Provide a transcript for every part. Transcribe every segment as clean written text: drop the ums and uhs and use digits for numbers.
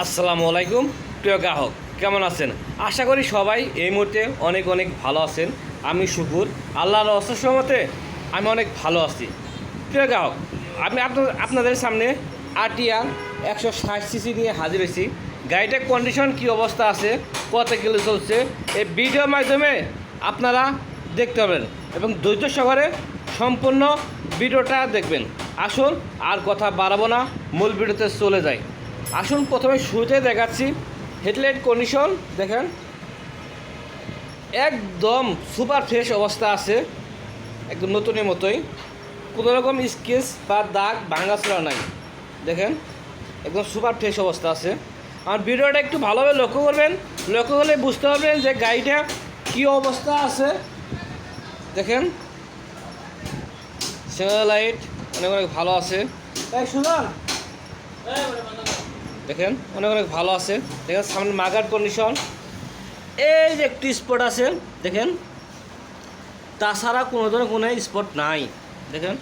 আসসালামু আলাইকুম প্রিয় গ্রাহক, কেমন আছেন? আশা করি সবাই এই মুহূর্তে অনেক অনেক ভালো আছেন। আমি শুকুর আল্লাহর অশেষ রহমতে আমি অনেক ভালো আছি। প্রিয় গ্রাহক, আমি আপনাদের সামনে আরটিআর 160 সিসি নিয়ে হাজির হয়েছি। গাড়িটার কন্ডিশন কী অবস্থা আছে, কত কিলো চলছে, এই ভিডিওর মাধ্যমে আপনারা দেখতে পাবেন এবং ধৈর্য সহকারে সম্পূর্ণ ভিডিওটা দেখবেন। আসুন আর কথা বাড়াবো না, মূল ভিডিওতে চলে যাই। আসুন প্রথমে শুরুতে দেখাচ্ছি হেডলাইট কন্ডিশন। দেখেন একদম সুপার ফ্রেশ অবস্থা আছে, একদম নতুনের মতোই, কোনো রকম স্কেচ বা দাগ ভাঙাচোরা নাই। দেখেন একদম সুপার ফ্রেশ অবস্থা আছে। আমার ভিডিওটা একটু ভালোভাবে লক্ষ্য করবেন, লক্ষ্য করলে বুঝতে পারবেন যে গাড়িটা কী অবস্থা আছে। দেখেন সিগন্যাল লাইট অনেক অনেক ভালো আছে। দেখেন অনেক অনেক ভালো আছে। দেখেন সামনে মার্কার কন্ডিশন, এই যে একটু স্পট আছে দেখেন, তাছাড়া কোনো ধরনের কোনো স্পট নাই। দেখেন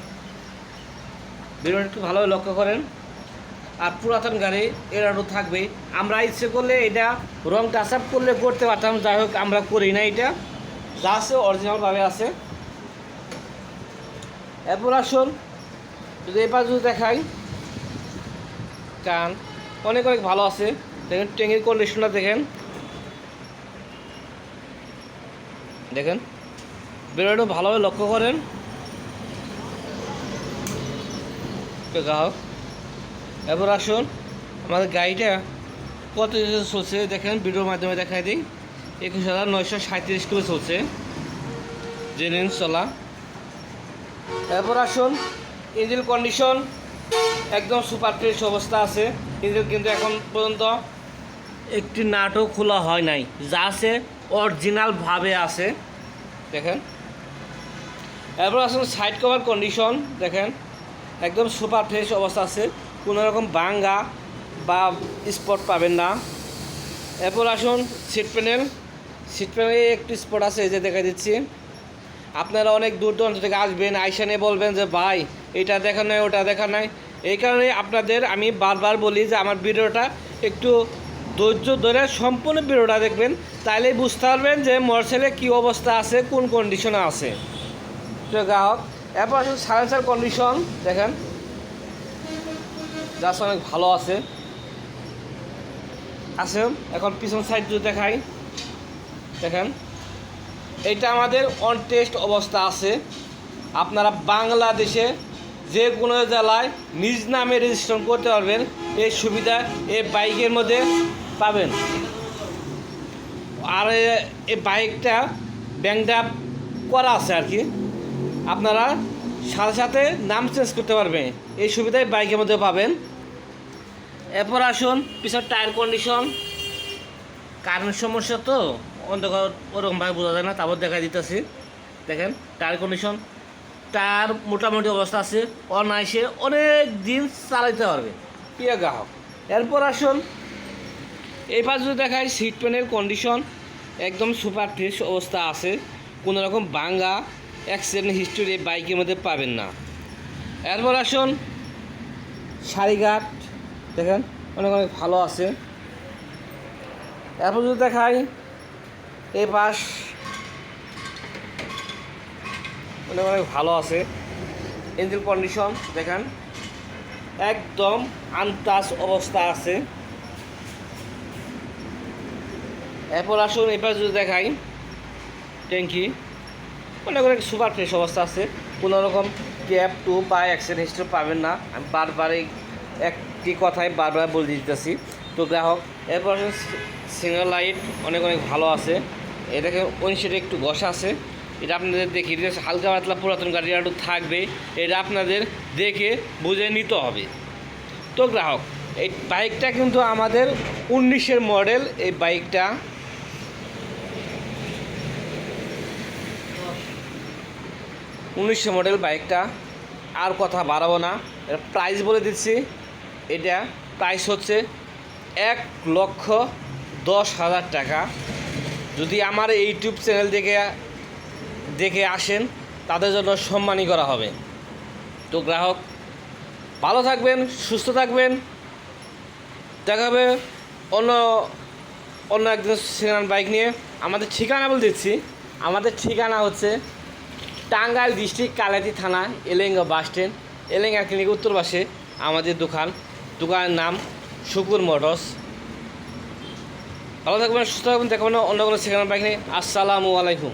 ভিডিওটা একটু ভালোভাবে লক্ষ্য করেন। আর পুরাতন গাড়ি এর আরও থাকবে, আমরা ইচ্ছে করলে এটা রং টাচ আপ করলে করতে পারতাম, যাই হোক আমরা করি না। এটা যা আছে অরিজিনালভাবে আছে। এরপর আসুন যদি এবার যদি দেখাই, কান অনেক অনেক ভালো আছে। দেখেন ট্যাঙ্কির কন্ডিশনটা দেখেন, দেখেন ভিডিওটা ভালোভাবে লক্ষ্য করেন গ্রাহক। এরপর আসুন আমাদের গাড়িটা কত চলছে দেখেন, ভিডিওর মাধ্যমে দেখাই দিই। 21,937 কিলো চলছে জেনুইন চলা। এরপর আসুন ইঞ্জিন কন্ডিশন একদম সুপার ফ্রেশ অবস্থা আছে। ইঞ্জিন কিন্তু এখন পর্যন্ত একটি নাটও খোলা হয় নাই, যা আছে অরিজিনালভাবে আছে। দেখেন এরপর আসুন সাইড কভার কন্ডিশন, দেখেন একদম সুপার ফ্রেশ অবস্থা আছে, কোনো রকম ভাঙ্গা বা স্পট পাবেন না। এরপর আসুন সিট প্যানেলে একটু স্পট আছে, এই যে দেখা দিচ্ছি। আপনারা অনেক দূর দূরান্ত থেকে আসবেন, আইসানে বলবেন যে ভাই এটা দেখা নাই ওটা দেখা নাই। এই কারণে আপনাদের আমি বারবার বলি যে আমার ভিডিওটা একটু ধৈর্য ধরে সম্পূর্ণ ভিডিওটা দেখবেন, তাইলেই বুঝতে পারবেন যে মোটরসাইকেলে কী অবস্থা আছে, কোন কন্ডিশনে আছে। তো গ্রাহক এরপর আসলে সাইলেন্সার কন্ডিশন দেখেন, জাস্ট অনেক ভালো আছে। এখন পিছন সাইড যদি দেখাই, দেখেন এইটা আমাদের অন টেস্ট অবস্থা আছে। আপনারা বাংলাদেশে যে কোনো জেলায় নিজ নামে রেজিস্ট্রেশন করতে পারবেন, এই সুবিধা এই বাইকের মধ্যে পাবেন। আর এই বাইকটা ব্যাংকটা করা আছে আর কি, আপনারা সাথে সাথে নাম চেঞ্জ করতে পারবেন, এই সুবিধাই বাইকের মধ্যে পাবেন। এরপর আসুন পিছন টায়ার কন্ডিশন, কারেন্ট সমস্যা তো অন্ধকার ওরকমভাবে বোঝা যায় না, তারপর দেখা দিতেছি। দেখেন টায়ার কন্ডিশন, টায়ার মোটামুটি অবস্থা আছে, অনায়াসে অনেক দিন চালাইতে পারবে প্রিয় গ্রাহক। এরপর আসুন এই পাশ যদি দেখাই, সিট প্যানেল কন্ডিশন একদম সুপার ফ্রেশ অবস্থা আছে, কোনো রকম ভাঙ্গা অ্যাক্সিডেন্ট হিস্ট্রি এই বাইকের মধ্যে পাবেন না। এরপর আসুন সারিঘাট, দেখেন অনেক অনেক ভালো আছে। এরপর যদি দেখাই এই পাশ, অনেক অনেক ভালো আছে। ইঞ্জিন কন্ডিশন দেখেন একদম আনটাচ অবস্থা আছে। এরপর আসুন এবার যদি দেখাই ট্যাঙ্কি, অনেক অনেক সুপার ফ্রেশ অবস্থা আছে, কোনো রকম ক্যাপ টু বা অ্যাক্সিডেন্ট হিস্ট্রি পাবেন না। আমি বারবার একটি কথাই বারবার বলে দিতেছি তো গ্রাহক। এরপর আসুন সিগন্যাল লাইট অনেক অনেক ভালো আছে। এটাকে উইন্ডশিটে একটু ঘষা আছে, এটা আপনাদের দেখিয়ে দিতে হালকা পাতলা পুরাতন গাড়ি একটু থাকবে, এটা আপনাদের দেখে বুঝে নিতে হবে। তো গ্রাহক এই বাইকটা কিন্তু আমাদের 19-এর মডেল, এই বাইকটা 1900 মডেল বাইকটা। আর কথা বাড়াবো না, এর প্রাইস বলে দিচ্ছি। এটা প্রাইস হচ্ছে 1,10,000 টাকা। যদি আমার ইউটিউব চ্যানেল দেখে আসেন তাদের জন্য সম্মানী করা হবে। তো গ্রাহক ভালো থাকবেন, সুস্থ থাকবেন, দেখা হবে অন্য অন্য একদিন সেকেন্ড হ্যান্ড বাইক নিয়ে। আমাদের ঠিকানা বলে দিচ্ছি, আমাদের ঠিকানা হচ্ছে টাঙ্গাইল ডিস্ট্রিক্ট কালাতি থানা Elenga bus stand, Elenga clinic উত্তর পাশে আমাদের দোকানের নাম শুকুর মোটরস। ভালো থাকবেন, সুস্থ থাকবেন, দেখাবেন অন্য কোনো সেকেন্ড হ্যান্ড বাইক নিয়ে। আসসালামু আলাইকুম।